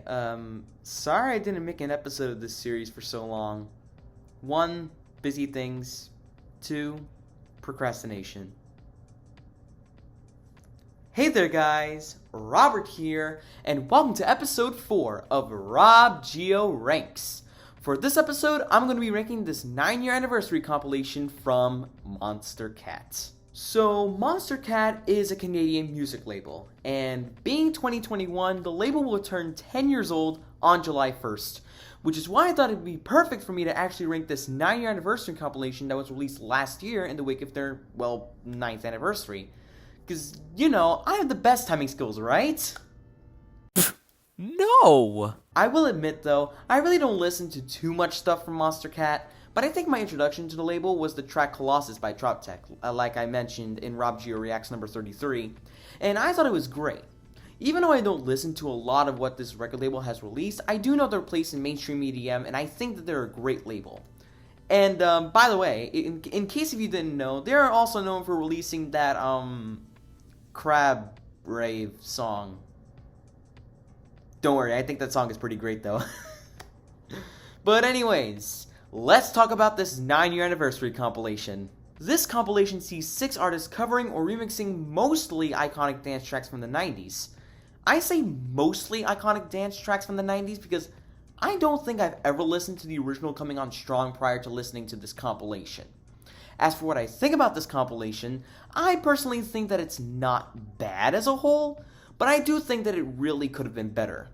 Sorry I didn't make an episode of this series for so long. 1, busy things. 2, procrastination. Hey there guys, Robert here, and welcome to episode 4 of RobGioRanks. For this episode, I'm going to be ranking this 9-year anniversary compilation from Monstercat. So, Monstercat is a Canadian music label, and being 2021, the label will turn 10 years old on July 1st, which is why I thought it would be perfect for me to actually rank this 9-year anniversary compilation that was released last year in the wake of their, 9th anniversary. Because, I have the best timing skills, right? No! I will admit, though, I really don't listen to too much stuff from Monstercat, but I think my introduction to the label was the track Colossus by Troptech, like I mentioned in RobGioRanks number 33, and I thought it was great. Even though I don't listen to a lot of what this record label has released, I do know their place in mainstream EDM, and I think that they're a great label. And, by the way, in case if you didn't know, they're also known for releasing that, Crab Rave song. Don't worry, I think that song is pretty great though. But anyways, let's talk about this 9-year anniversary compilation. This compilation sees 6 artists covering or remixing mostly iconic dance tracks from the 90s. I say mostly iconic dance tracks from the 90s because I don't think I've ever listened to the original coming on strong prior to listening to this compilation. As for what I think about this compilation, I personally think that it's not bad as a whole, but I do think that it really could have been better.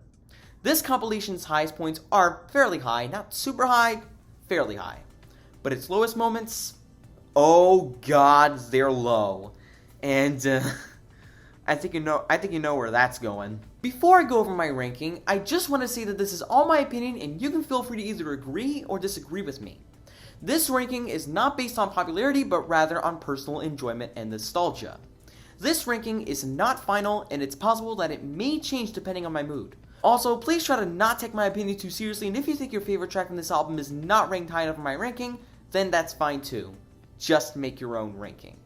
This compilation's highest points are fairly high, not super high, fairly high. But its lowest moments, oh god, they're low. And I think you know where that's going. Before I go over my ranking, I just want to say that this is all my opinion and you can feel free to either agree or disagree with me. This ranking is not based on popularity, but rather on personal enjoyment and nostalgia. This ranking is not final, and it's possible that it may change depending on my mood. Also, please try to not take my opinion too seriously, and if you think your favorite track from this album is not ranked high enough in my ranking, then that's fine too. Just make your own ranking.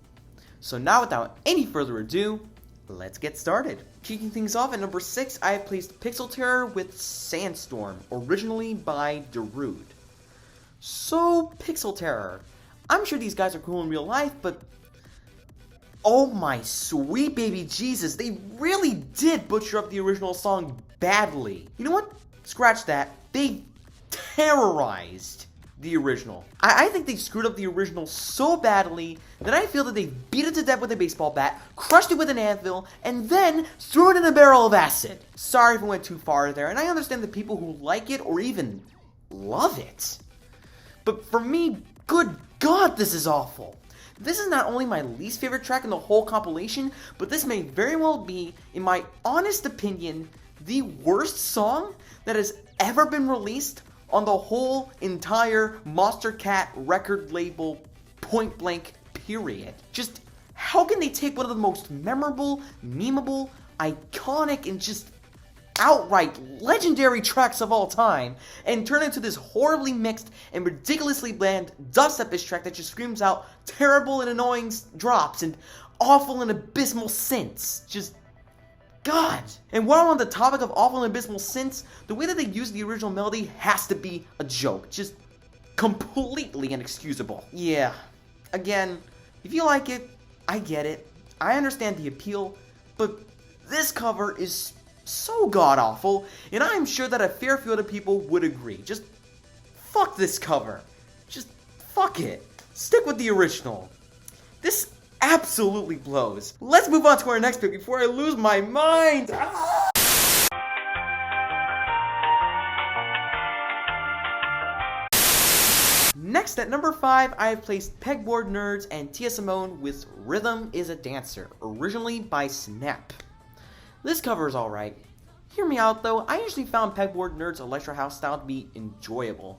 So now, without any further ado, let's get started. Kicking things off at number 6, I have placed Pixel Terror with Sandstorm, originally by Darude. So, Pixel Terror. I'm sure these guys are cool in real life, but oh my sweet baby Jesus, they really did butcher up the original song badly. You know what? Scratch that. They terrorized the original. I think they screwed up the original so badly that I feel that they beat it to death with a baseball bat, crushed it with an anvil, and then threw it in a barrel of acid. Sorry if I went too far there, and I understand the people who like it or even love it. But for me, good God, this is awful. This is not only my least favorite track in the whole compilation, but this may very well be, in my honest opinion, the worst song that has ever been released on the whole entire Monstercat record label point blank period. Just, how can they take one of the most memorable, memeable, iconic, and just outright legendary tracks of all time and turn into this horribly mixed and ridiculously bland dubstep-ish track that just screams out terrible and annoying drops and awful and abysmal synths. Just, God. And while I'm on the topic of awful and abysmal synths, the way that they use the original melody has to be a joke. Just completely inexcusable. Yeah. Again, if you like it, I get it. I understand the appeal, but this cover is so god-awful, and I am sure that a fair field of people would agree. Just fuck this cover. Just fuck it. Stick with the original. This absolutely blows. Let's move on to our next pick before I lose my mind. Next, at number 5, I have placed Pegboard Nerds and Simone with Rhythm is a Dancer, originally by Snap. This cover is alright. Hear me out though, I usually found Pegboard Nerds' electro house style to be enjoyable.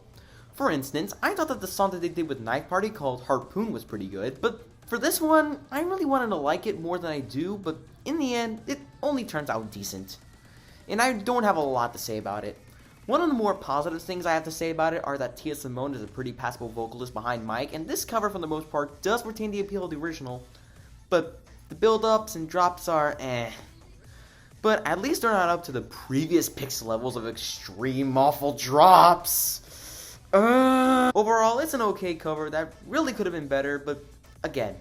For instance, I thought that the song that they did with Knife Party called Harpoon was pretty good, but for this one, I really wanted to like it more than I do, but in the end, it only turns out decent. And I don't have a lot to say about it. One of the more positive things I have to say about it are that Simone is a pretty passable vocalist behind mic, and this cover for the most part does retain the appeal of the original, but the build-ups and drops are eh. but at least they're not up to the previous pixel levels of extreme awful drops. Overall, it's an okay cover that really could have been better, but again,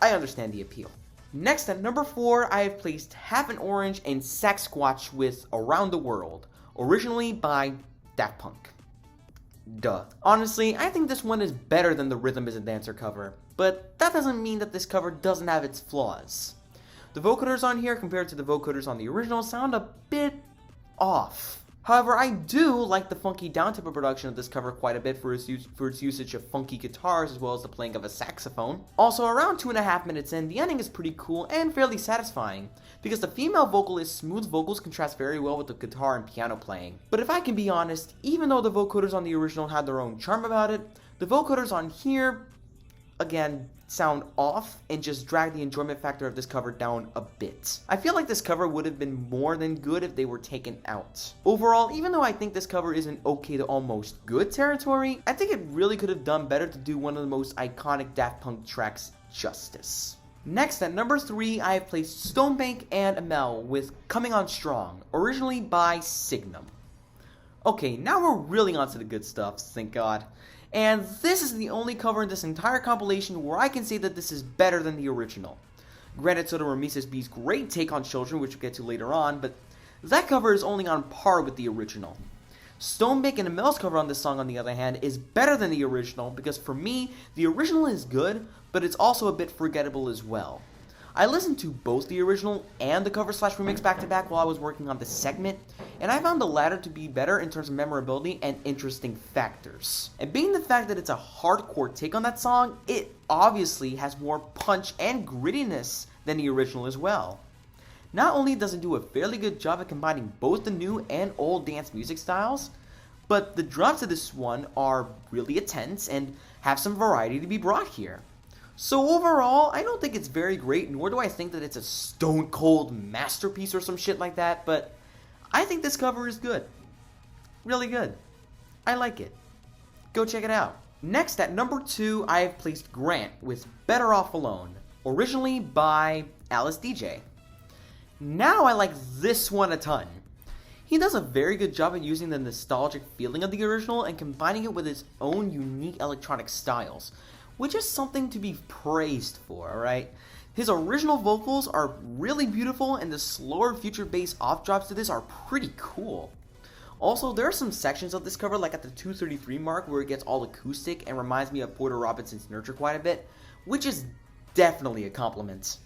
I understand the appeal. Next, at number 4, I have placed Half an Orange and Saxquatch with Around the World, originally by Daft Punk. Duh. Honestly, I think this one is better than the Rhythm is a Dancer cover, but that doesn't mean that this cover doesn't have its flaws. The vocoders on here compared to the vocoders on the original sound a bit off. However, I do like the funky downtempo production of this cover quite a bit for its usage of funky guitars as well as the playing of a saxophone. Also, around 2.5 minutes in, the ending is pretty cool and fairly satisfying, because the female vocalist's smooth vocals contrast very well with the guitar and piano playing. But if I can be honest, even though the vocoders on the original had their own charm about it, the vocoders on here, again, sound off and just drag the enjoyment factor of this cover down a bit. I feel like this cover would have been more than good if they were taken out. Overall, even though I think this cover is in okay to almost good territory, I think it really could have done better to do one of the most iconic Daft Punk tracks justice. Next, at number 3, I have placed Stonebank and EMEL with Coming On Strong, originally by Signum. Okay, now we're really onto the good stuff, thank God. And this is the only cover in this entire compilation where I can say that this is better than the original. Granted, so do Rameses B's great take on children, which we'll get to later on, but that cover is only on par with the original. Stonebank and EMEL's cover on this song, on the other hand, is better than the original because for me, the original is good, but it's also a bit forgettable as well. I listened to both the original and the cover/remix back-to-back while I was working on this segment, and I found the latter to be better in terms of memorability and interesting factors. And being the fact that it's a hardcore take on that song, it obviously has more punch and grittiness than the original as well. Not only does it do a fairly good job at combining both the new and old dance music styles, but the drums of this one are really intense and have some variety to be brought here. So overall, I don't think it's very great, nor do I think that it's a stone cold masterpiece or some shit like that, but I think this cover is good. Really good. I like it. Go check it out. Next, at number 2, I have placed Grant with Better Off Alone, originally by Deejay. Now I like this one a ton. He does a very good job at using the nostalgic feeling of the original and combining it with his own unique electronic styles, which is something to be praised for, alright? His original vocals are really beautiful, and the slower future bass off drops to this are pretty cool. Also, there are some sections of this cover, like at the 2:33 mark, where it gets all acoustic and reminds me of Porter Robinson's Nurture quite a bit, which is definitely a compliment.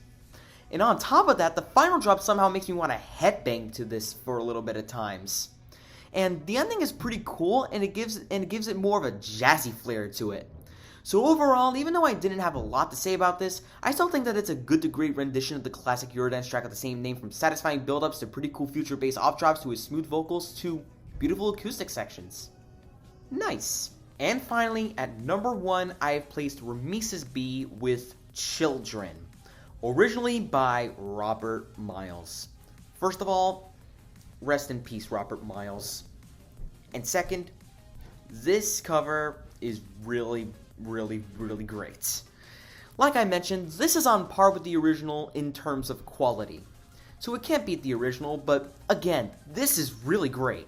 And on top of that, the final drop somehow makes me want to headbang to this for a little bit at times. And the ending is pretty cool, and it gives it more of a jazzy flair to it. So overall, even though I didn't have a lot to say about this, I still think that it's a good to great rendition of the classic Eurodance track of the same name, from satisfying build-ups to pretty cool future bass off drops to his smooth vocals to beautiful acoustic sections. Nice. And finally, at number 1, I have placed Rameses B with Children, originally by Robert Miles. First of all, rest in peace, Robert Miles. And second, this cover is really great. Like I mentioned, this is on par with the original in terms of quality. So it can't beat the original, but again, this is really great.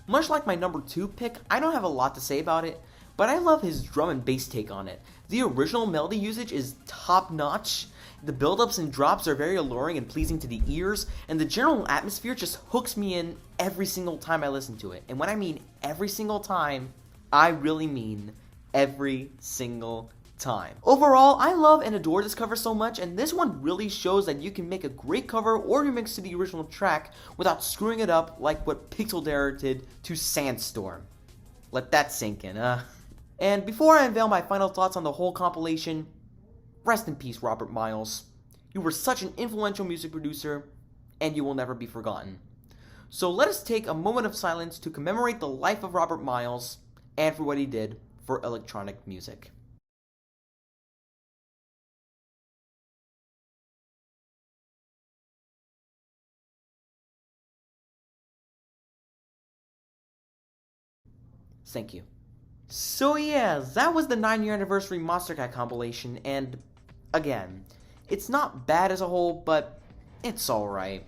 Much like my number 2 pick, I don't have a lot to say about it, but I love his drum and bass take on it. The original melody usage is top notch, the build-ups and drops are very alluring and pleasing to the ears, and the general atmosphere just hooks me in every single time I listen to it. And when I mean every single time, I really mean every single time. Overall, I love and adore this cover so much, and this one really shows that you can make a great cover or remix to the original track without screwing it up like what Pixel Dare did to Sandstorm. Let that sink in, And before I unveil my final thoughts on the whole compilation, rest in peace, Robert Miles. You were such an influential music producer, and you will never be forgotten. So let us take a moment of silence to commemorate the life of Robert Miles and for what he did for electronic music. Thank you. So yeah, that was the 9-year anniversary Monstercat compilation, and again, it's not bad as a whole, but it's alright.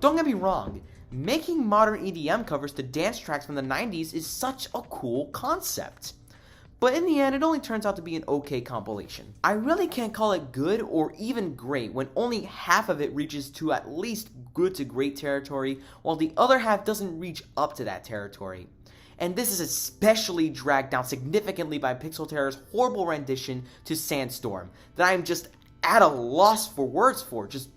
Don't get me wrong, making modern EDM covers to dance tracks from the 90s is such a cool concept. But in the end, it only turns out to be an okay compilation. I really can't call it good or even great when only half of it reaches to at least good to great territory, while the other half doesn't reach up to that territory. And this is especially dragged down significantly by Pixel Terror's horrible rendition to Sandstorm, that I am just at a loss for words for. Just,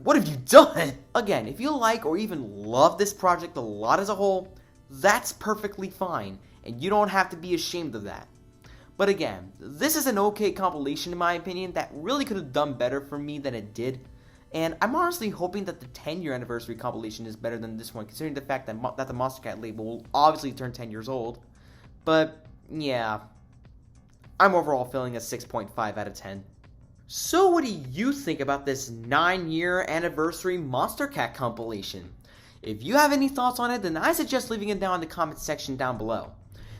what have you done? Again, if you like or even love this project a lot as a whole, that's perfectly fine, and you don't have to be ashamed of that. But again, this is an okay compilation in my opinion that really could have done better for me than it did. And I'm honestly hoping that the 10-year anniversary compilation is better than this one, considering the fact that the Monstercat label will obviously turn 10 years old. But, yeah, I'm overall feeling a 6.5 out of 10. So what do you think about this 9-year anniversary Monstercat compilation? If you have any thoughts on it, then I suggest leaving it down in the comments section down below.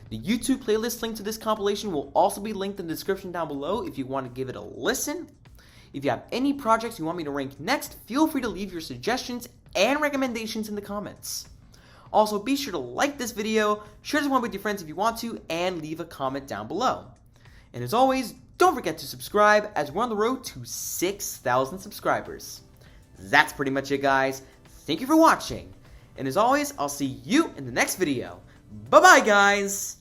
The YouTube playlist link to this compilation will also be linked in the description down below if you want to give it a listen. If you have any projects you want me to rank next, feel free to leave your suggestions and recommendations in the comments. Also, be sure to like this video, share this one with your friends if you want to, and leave a comment down below. And as always, don't forget to subscribe as we're on the road to 6,000 subscribers. That's pretty much it, guys. Thank you for watching. And as always, I'll see you in the next video. Bye-bye, guys!